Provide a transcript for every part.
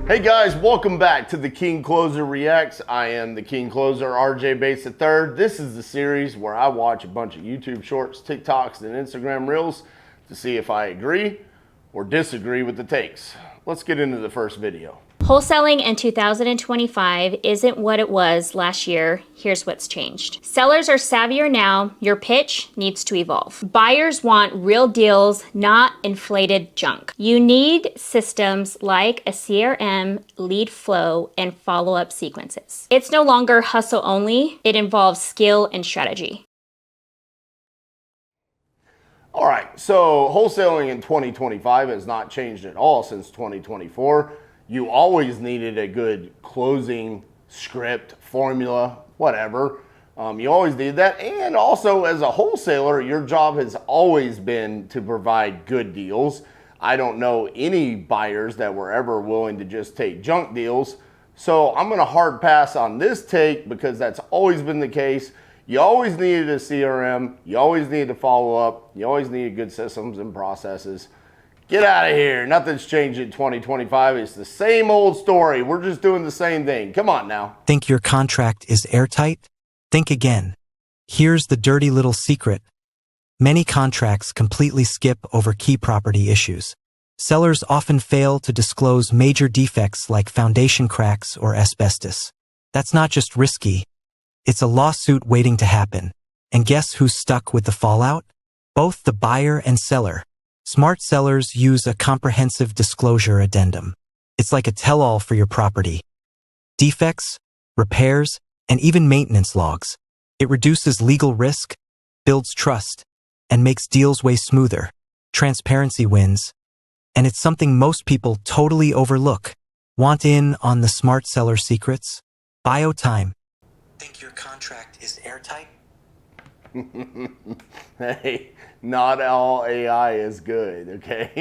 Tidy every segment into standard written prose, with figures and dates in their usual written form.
Hey guys, welcome back to the King Closer Reacts. I am the King Closer, RJ Bates III. This is the series where I watch a bunch of YouTube shorts, TikToks, and Instagram Reels to see if I agree or disagree with the takes. Let's get into the first video. Wholesaling in 2025 isn't what it was last year. Here's what's changed. Sellers are savvier now. Your pitch needs to evolve. Buyers want real deals, not inflated junk. You need systems like a CRM, lead flow, and follow-up sequences. It's no longer hustle only. It involves skill and strategy. All right, so wholesaling in 2025 has not changed at all since 2024. You always needed a good closing script, formula, whatever. You always needed that. And also as a wholesaler, your job has always been to provide good deals. I don't know any buyers that were ever willing to just take junk deals. So I'm going to hard pass on this take because that's always been the case. You always needed a CRM. You always needed to follow up. You always needed good systems and processes. Get out of here. Nothing's changed in 2025. It's the same old story. We're just doing the same thing. Come on now. Think your contract is airtight? Think again. Here's the dirty little secret. Many contracts completely skip over key property issues. Sellers often fail to disclose major defects like foundation cracks or asbestos. That's not just risky. It's a lawsuit waiting to happen. And guess who's stuck with the fallout? Both the buyer and seller. Smart sellers use a comprehensive disclosure addendum. It's like a tell-all for your property. Defects, repairs, and even maintenance logs. It reduces legal risk, builds trust, and makes deals way smoother. Transparency wins. And it's something most people totally overlook. Want in on the smart seller secrets? Bio time. Think your contract is airtight? Hey, not all AI is good, okay?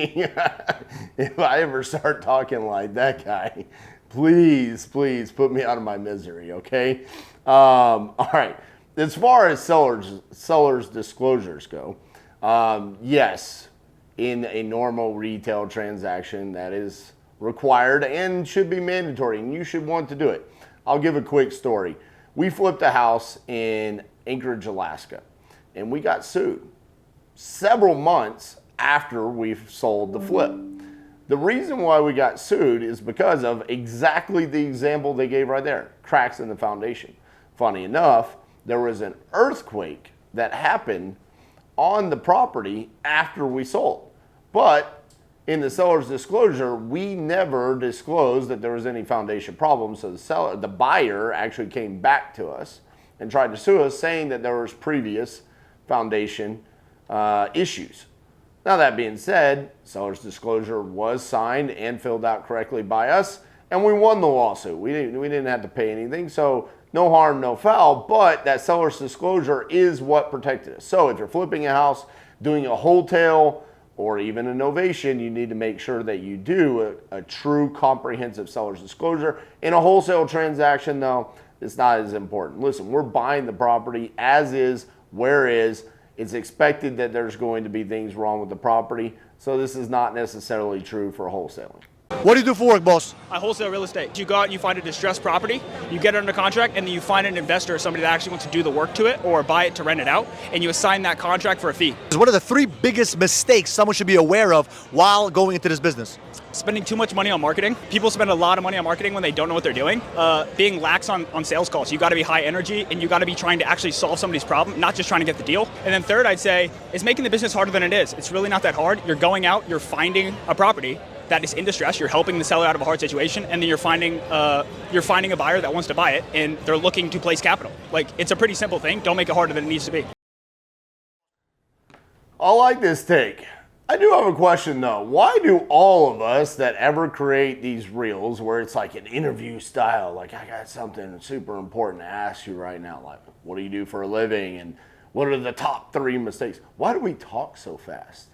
If I ever start talking like that guy, please put me out of my misery, okay? All right, as far as sellers disclosures go, yes, in a normal retail transaction that is required and should be mandatory, and you should want to do it. I'll give a quick story. We flipped a house in Anchorage, Alaska, and we got sued several months after we sold the flip. The reason why we got sued is because of exactly the example they gave right there, cracks in the foundation. Funny enough, there was an earthquake that happened on the property after we sold. But in the seller's disclosure, we never disclosed that there was any foundation problem. So the buyer actually came back to us and tried to sue us, saying that there was previous foundation issues. Now that being said, seller's disclosure was signed and filled out correctly by us, and we won the lawsuit. We didn't have to pay anything, so no harm, no foul. But that seller's disclosure is what protected us. So if you're flipping a house, doing a wholesale, or even a novation, you need to make sure that you do a true comprehensive seller's disclosure. In a wholesale transaction, though, it's not as important. Listen, we're buying the property as is, where is. It's expected that there's going to be things wrong with the property, so this is not necessarily true for wholesaling. What do you do for work, boss? I wholesale real estate. You go out and you find a distressed property, you get it under contract, and then you find an investor or somebody that actually wants to do the work to it or buy it to rent it out, and you assign that contract for a fee. What are the three biggest mistakes someone should be aware of while going into this business? Spending too much money on marketing. People spend a lot of money on marketing when they don't know what they're doing. Being lax on sales calls. You got to be high energy, and you got to be trying to actually solve somebody's problem, not just trying to get the deal. And then third, I'd say, is making the business harder than it is. It's really not that hard. You're going out, you're finding a property that is in distress, you're helping the seller out of a hard situation, and then you're finding a buyer that wants to buy it, and they're looking to place capital. Like, it's a pretty simple thing. Don't make it harder than it needs to be. I like this take. I do have a question though. Why do all of us that ever create these reels where it's like an interview style, like I got something super important to ask you right now, like what do you do for a living and what are the top 3 mistakes? Why do we talk so fast?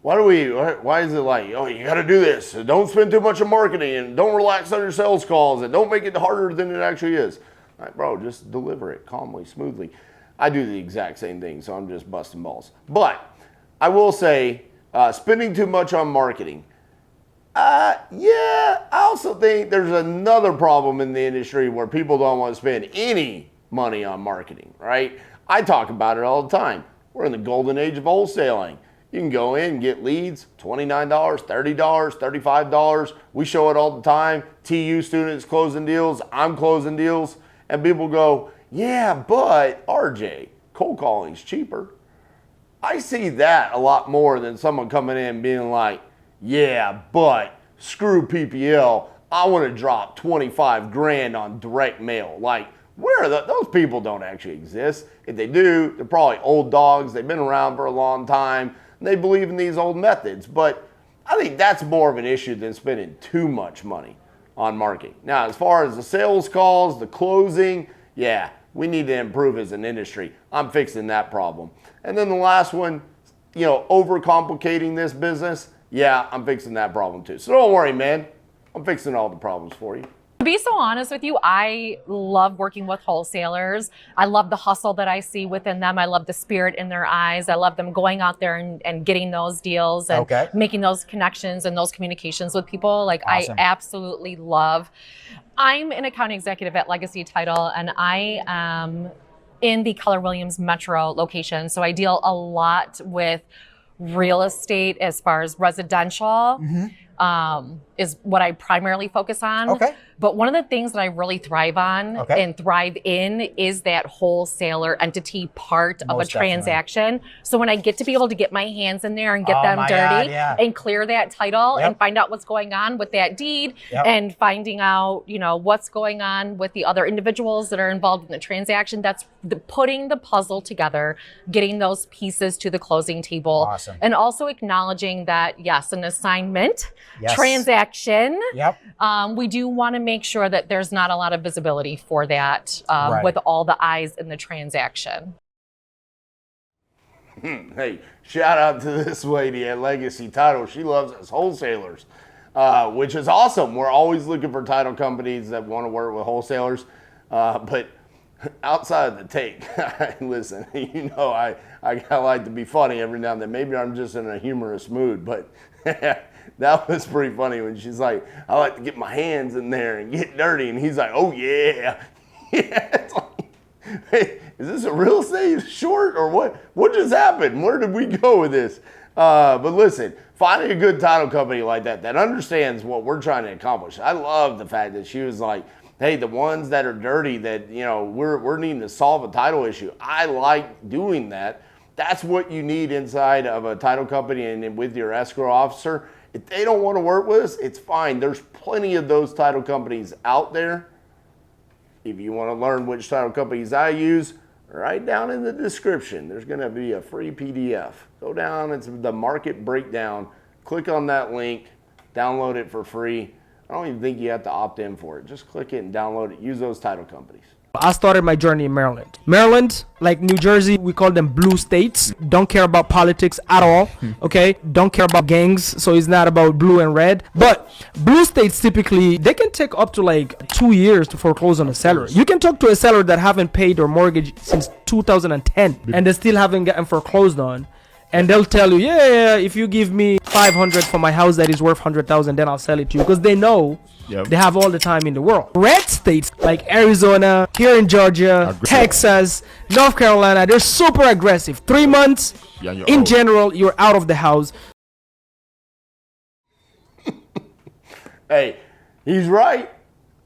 Why is it like, oh, you got to do this. Don't spend too much on marketing and don't relax on your sales calls and don't make it harder than it actually is. All right, bro, just deliver it calmly, smoothly. I do the exact same thing, so I'm just busting balls. But I will say, spending too much on marketing, Yeah, I also think there's another problem in the industry where people don't want to spend any money on marketing, right? I talk about it all the time. We're in the golden age of wholesaling. You can go in and get leads, $29, $30, $35. We show it all the time. TU students closing deals, I'm closing deals. And people go, yeah, but RJ, cold calling's cheaper. I see that a lot more than someone coming in being like, yeah, but screw PPL. I want to drop 25 grand on direct mail. Like, where are those people don't actually exist. If they do, they're probably old dogs. They've been around for a long time. They believe in these old methods. But I think that's more of an issue than spending too much money on marketing. Now, as far as the sales calls, the closing, yeah, we need to improve as an industry. I'm fixing that problem. And then the last one, overcomplicating this business. Yeah, I'm fixing that problem too. So don't worry, man. I'm fixing all the problems for you. To be so honest with you, I love working with wholesalers. I love the hustle that I see within them. I love the spirit in their eyes. I love them going out there and getting those deals and making those connections and those communications with people. Like, awesome. I absolutely love. I'm an account executive at Legacy Title, and I am in the Keller Williams Metro location. So I deal a lot with real estate as far as residential. Is what I primarily focus on. Okay. But one of the things that I really thrive on and thrive in is that wholesaler entity part of a transaction. So when I get to be able to get my hands in there and get them dirty and clear that title and find out what's going on with that deed and finding out, what's going on with the other individuals that are involved in the transaction, that's putting the puzzle together, getting those pieces to the closing table. Awesome. And also acknowledging that, yes, an assignment, transaction, we do want to make sure that there's not a lot of visibility for that with all the eyes in the transaction. Hey, shout out to this lady at Legacy Title. She loves us wholesalers, which is awesome. We're always looking for title companies that want to work with wholesalers. But outside of the take, listen, I like to be funny every now and then. Maybe I'm just in a humorous mood, but that was pretty funny when she's like, I like to get my hands in there and get dirty. And he's like, oh, yeah. It's like, hey, is this a real estate short or what? What just happened? Where did we go with this? But listen, finding a good title company like that understands what we're trying to accomplish. I love the fact that she was like, hey, the ones that are dirty that, we're needing to solve a title issue. I like doing that. That's what you need inside of a title company and with your escrow officer. If they don't want to work with us, it's fine. There's plenty of those title companies out there. If you want to learn which title companies I use, right down in the description, there's going to be a free PDF. Go down, it's the market breakdown. Click on that link, download it for free. I don't even think you have to opt in for it. Just click it and download it. Use those title companies. I started my journey in Maryland. Maryland, like New Jersey, we call them blue states. Don't care about politics at all, okay? Don't care about gangs, so it's not about blue and red. But blue states typically, they can take up to like 2 years to foreclose on a seller. You can talk to a seller that haven't paid their mortgage since 2010 and they still haven't gotten foreclosed on. And they'll tell you, yeah, if you give me $500 for my house that is worth $100,000, then I'll sell it to you. Because they know they have all the time in the world. Red states like Arizona, here in Georgia, Texas, North Carolina, they're super aggressive. 3 months, in general, you're out of the house. Hey, he's right.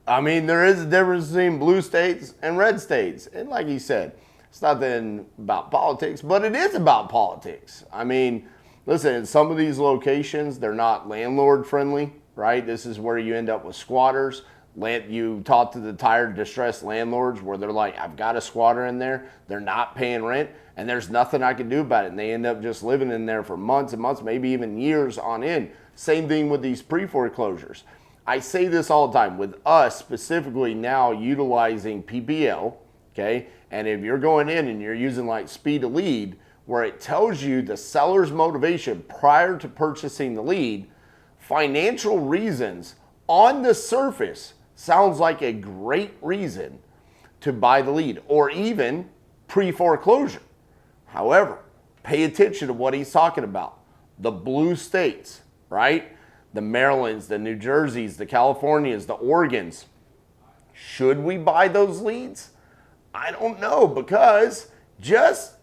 I mean, there is a difference between blue states and red states. And like he said, it's nothing about politics, but it is about politics. I mean, listen, in some of these locations, they're not landlord friendly, right? This is where you end up with squatters. You talk to the tired, distressed landlords where they're like, I've got a squatter in there. They're not paying rent, and there's nothing I can do about it. And they end up just living in there for months and months, maybe even years on end. Same thing with these pre-foreclosures. I say this all the time. With us specifically now utilizing PPL, okay? And if you're going in and you're using like speed to lead, where it tells you the seller's motivation prior to purchasing the lead, financial reasons on the surface sounds like a great reason to buy the lead or even pre-foreclosure. However, pay attention to what he's talking about. The blue states, right? the Marylands, the New Jerseys, the Californias, the Oregons. Should we buy those leads? I don't know, because just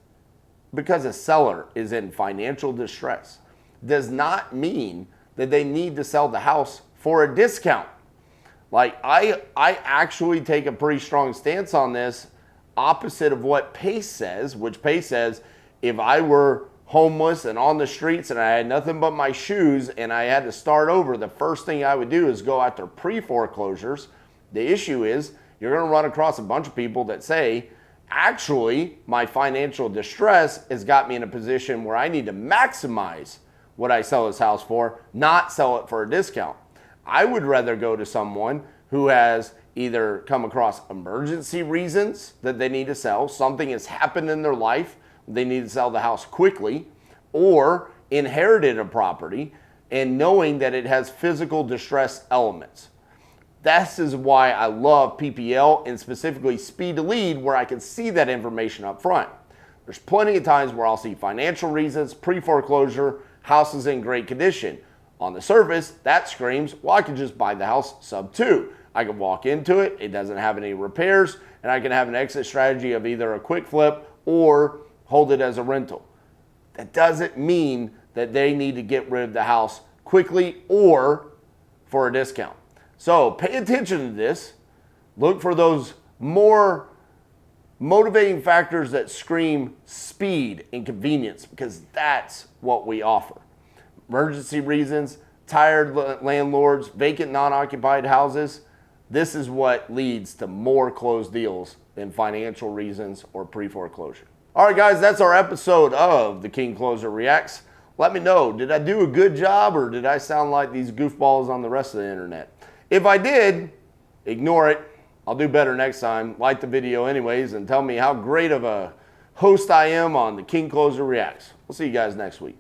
because a seller is in financial distress does not mean that they need to sell the house for a discount. Like, I actually take a pretty strong stance on this, opposite of what Pace says, which Pace says, if I were homeless and on the streets and I had nothing but my shoes and I had to start over, the first thing I would do is go after pre-foreclosures. The issue is you're going to run across a bunch of people that say, actually, my financial distress has got me in a position where I need to maximize what I sell this house for, not sell it for a discount. I would rather go to someone who has either come across emergency reasons that they need to sell, something has happened in their life, they need to sell the house quickly, or inherited a property and knowing that it has physical distress elements. This is why I love PPL and specifically speed to lead, where I can see that information up front. There's plenty of times where I'll see financial reasons, pre-foreclosure, house is in great condition. On the surface, that screams, well, I can just buy the house sub 2. I can walk into it, it doesn't have any repairs, and I can have an exit strategy of either a quick flip or hold it as a rental. That doesn't mean that they need to get rid of the house quickly or for a discount. So pay attention to this. Look for those more motivating factors that scream speed and convenience, because that's what we offer. Emergency reasons, tired landlords, vacant non-occupied houses. This is what leads to more closed deals than financial reasons or pre-foreclosure. All right, guys, that's our episode of The King Closer Reacts. Let me know, did I do a good job, or did I sound like these goofballs on the rest of the internet? If I did, ignore it. I'll do better next time. Like the video anyways, and tell me how great of a host I am on The King Closer Reacts. We'll see you guys next week.